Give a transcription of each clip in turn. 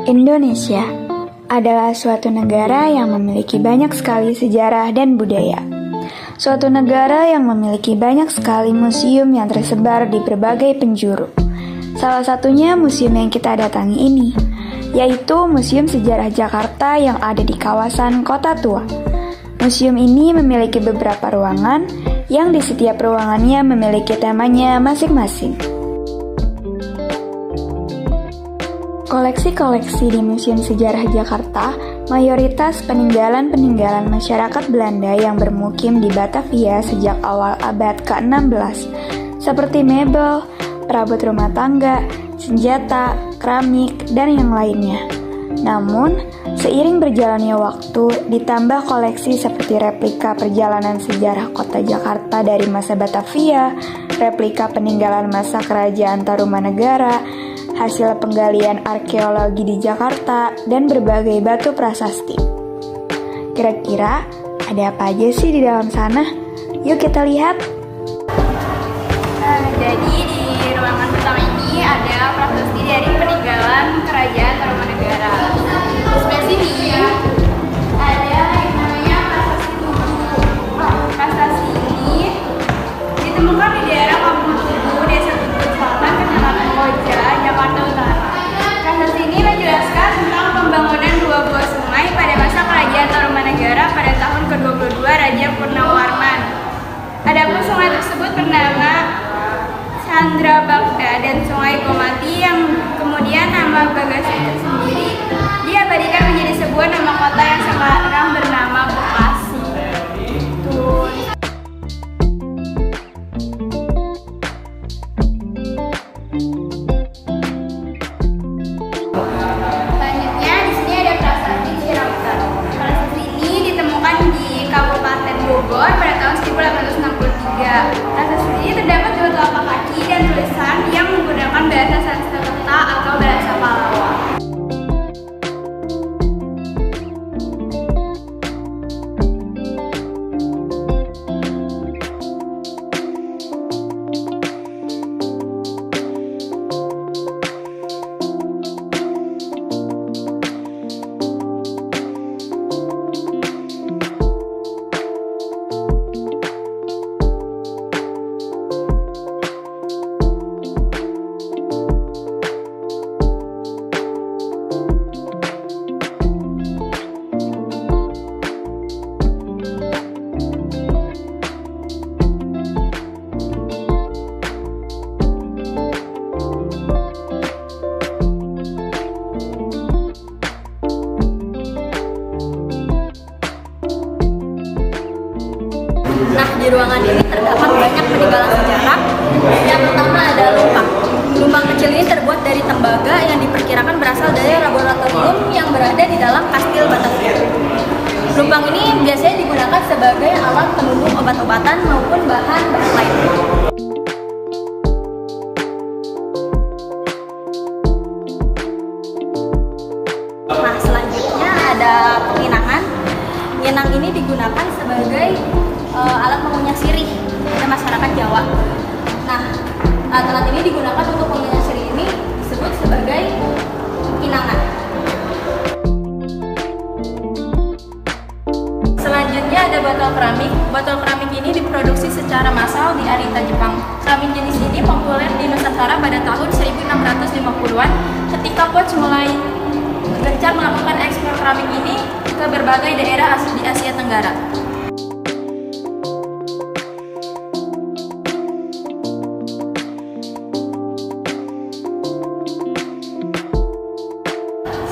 Indonesia adalah suatu negara yang memiliki banyak sekali sejarah dan budaya. Suatu negara yang memiliki banyak sekali museum yang tersebar di berbagai penjuru. Salah satunya museum yang kita datangi ini, yaitu Museum Sejarah Jakarta yang ada di kawasan Kota Tua. Museum ini memiliki beberapa ruangan yang di setiap ruangannya memiliki temanya masing-masing. Koleksi-koleksi di Museum Sejarah Jakarta mayoritas peninggalan-peninggalan masyarakat Belanda yang bermukim di Batavia sejak awal abad ke-16, seperti mebel, perabot rumah tangga, senjata, keramik, dan yang lainnya. Namun, seiring berjalannya waktu, ditambah koleksi seperti replika perjalanan sejarah kota Jakarta dari masa Batavia, replika peninggalan masa Kerajaan Tarumanegara, hasil penggalian arkeologi di Jakarta, dan berbagai batu prasasti. Kira-kira ada apa aja sih di dalam sana? Yuk kita lihat. Jadi di ruangan pertama ini ada prasasti dari peninggalan Kerajaan Tarumanegara. Di sebelah sini ada yang namanya prasasti Tugu. Prasasti ini ditemukan di daerah Kampung Tugu, Desa Tugu Selatan, Kecamatan Koja, Jakarta Utara. Prasasti ini menjelaskan tentang pembangunan dua buah sungai pada masa Kerajaan Tarumanegara pada tahun ke-22 Raja Purnawarman. Adapun sungai tersebut bernama Chandrabagda dan Sungai Gomati yang kemudian nama Bagasi itu sendiri diabadikan menjadi sebuah nama kota yang sekarang bernama Bekasi. Selanjutnya di sini ada prasasti Ciracas. Prasasti ini ditemukan di Kabupaten Bogor pada tahun 1863. Prasasti ini terdapat dua telapak kaki dan tulisan yang menggunakan bahasa Sanskerta atau bahasa Pallawa. Nah, di ruangan ini terdapat banyak peninggalan sejarah. Yang pertama ada lumpang. Lumpang kecil ini terbuat dari tembaga yang diperkirakan berasal dari laboratorium yang berada di dalam Kastil Batavia. Lumpang ini biasanya digunakan sebagai alat penunjuk obat-obatan maupun bahan-bahan lainnya. Nah, selanjutnya ada penginangan. Inang ini digunakan sebagai alat mengunyah sirih oleh masyarakat Jawa. Nah, alat ini digunakan untuk mengunyah sirih ini disebut sebagai inangan. Selanjutnya ada botol keramik. Botol keramik ini diproduksi secara massal di Arita, Jepang. Keramik jenis ini populer di Nusantara pada tahun 1650-an ketika Koch mulai gencar melakukan ekspor keramik ini ke berbagai daerah di Asia Tenggara.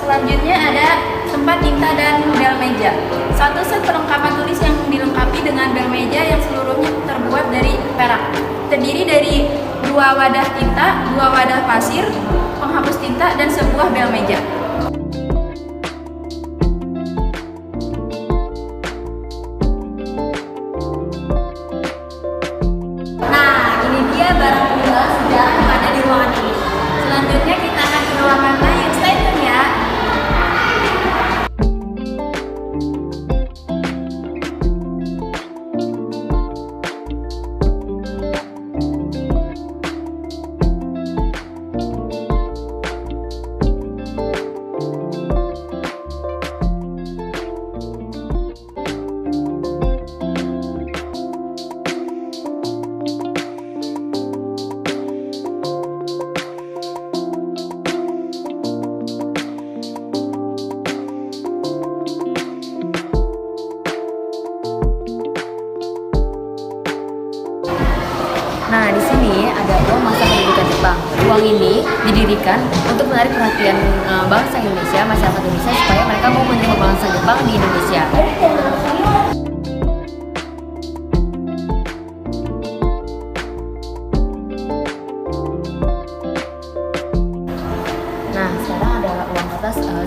Selanjutnya ada tempat tinta dan bel meja. Satu set perlengkapan tulis yang dilengkapi dengan bel meja yang seluruhnya terbuat dari perak. Terdiri dari dua wadah tinta, dua wadah pasir, penghapus tinta, dan sebuah bel meja. Nah, ini dia barang peninggalan sejarah yang ada di ruangan ini. Selanjutnya kita akan ke ruangan lain. Stay tune ya. diberikan untuk menarik perhatian bangsa Indonesia, masyarakat Indonesia, supaya mereka mau menerima bangsa Jepang di Indonesia. Nah, sekarang ada uang kertas setelah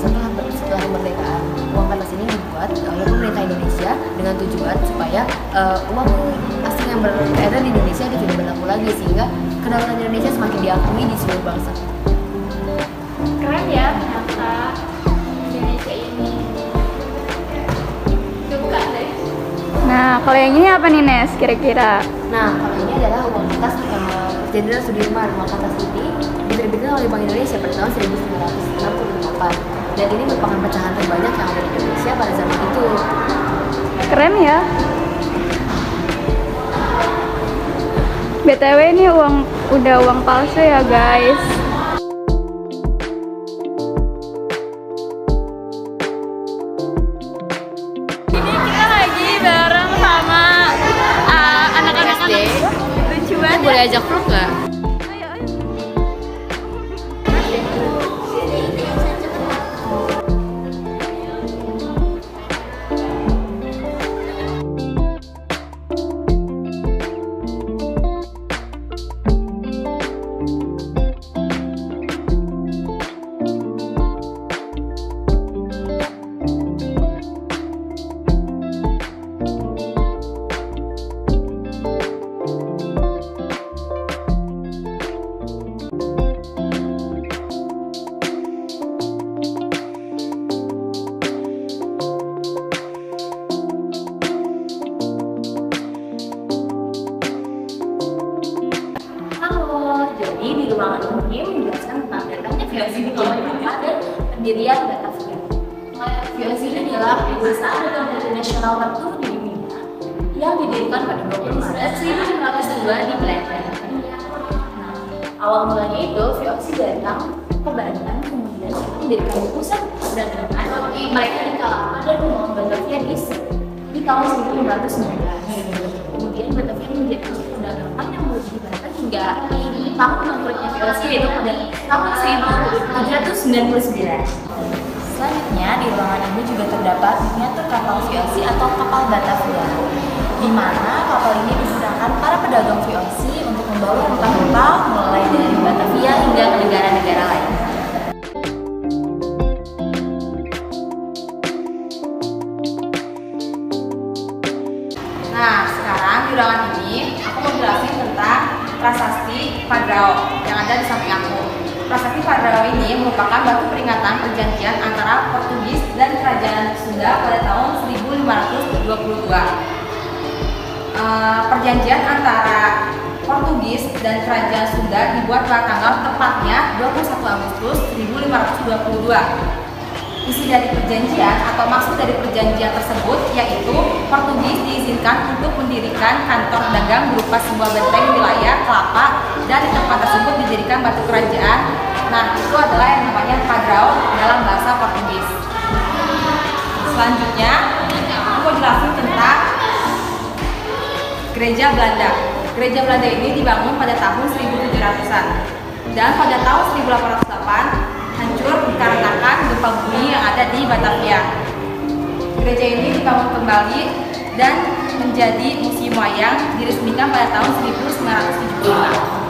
kemerdekaan. Uang kertas ini dibuat oleh pemerintah Indonesia dengan tujuan supaya uang asing yang beredar di Indonesia itu tidak berlaku lagi, sehingga kedaulatan Indonesia semakin diakui di seluruh bangsa. Keren ya ternyata Indonesia ini. Suka deh. Nah, kalau yang ini apa nih Nes kira-kira? Nah, kalau ini adalah uang kertas Jenderal Sudirman. Uang kertas ini diterbitkan oleh Bank Indonesia pada tahun 1968, dan ini merupakan pecahan terbanyak yang ada di Indonesia pada zaman itu. Keren ya. BTW ini udah uang palsu ya guys. Ini kita lagi bareng sama anak-anak SD. lucu banget. Boleh ajak vlog nggak? Ayo, ayo. Halo, jadi di ruangan ini menjelaskan tentang datangnya VOC di Jakarta dan pendirian Batavia. VOC ini adalah perusahaan atau multinasional tertua di dunia yang didirikan pada 20 Maret 1902 di Belanda. Nah, awal mulanya itu VOC datang ke Bandung, kemudian mendirikan pusat perdagangan mereka di Kalapa dan membangun Batavia di tahun 1919. Kemudian Batavia menjadi pusat perdagangan yang multi-banten hingga tahun bangkrutnya VOC yaitu pada tahun 1799. Selanjutnya di ruangan ini juga terdapat miniatur kapal VOC atau kapal Batavia, di mana kapal ini digunakan para pedagang VOC untuk membawa rempah-rempah mulai dari Batavia hingga ke negara-negara lain. Nah, sekarang di ruangan ini aku mau jelasin tentang prasasti Padrao yang ada di samping aku. Prasasti Padrao ini merupakan batu peringatan perjanjian antara Portugis dan Kerajaan Sunda pada tahun 1522. Perjanjian antara Portugis dan Kerajaan Sunda dibuat pada tanggal tepatnya 21 Agustus 1522. Isi dari perjanjian atau maksud dari perjanjian tersebut yaitu Portugis diizinkan untuk mendirikan kantor dagang berupa sebuah benteng wilayah kelapa, dan di tempat tersebut didirikan batu kerajaan. Nah, itu adalah yang namanya Padrao dalam bahasa Portugis. Selanjutnya, aku mau jelasin tentang Gereja Belanda. Gereja Belanda ini dibangun pada tahun 1700-an, dan pada tahun 1808 hancur dikarenakan gempa bumi yang ada di Batavia. Gereja ini dibangun kembali dan menjadi museum wayang, diresmikan pada tahun 1975.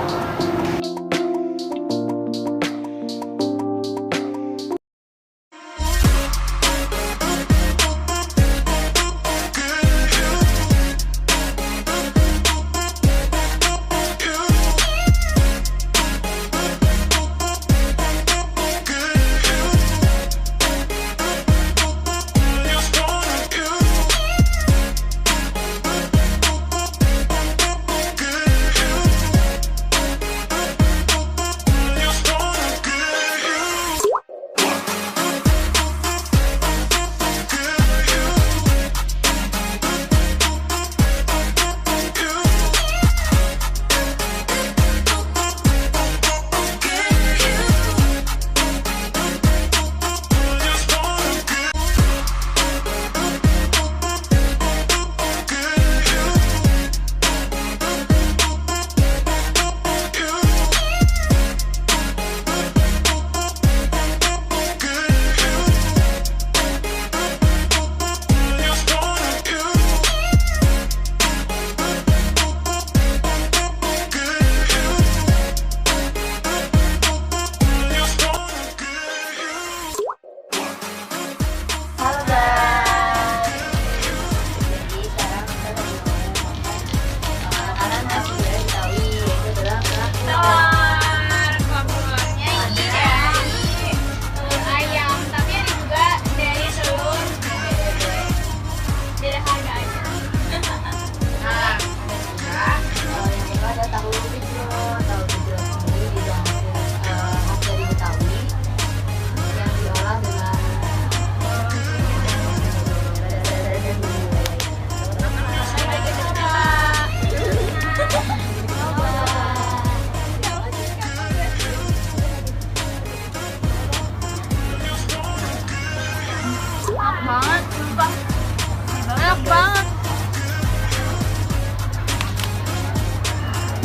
enak banget.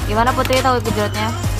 Gimana Putri tahu gejrotnya?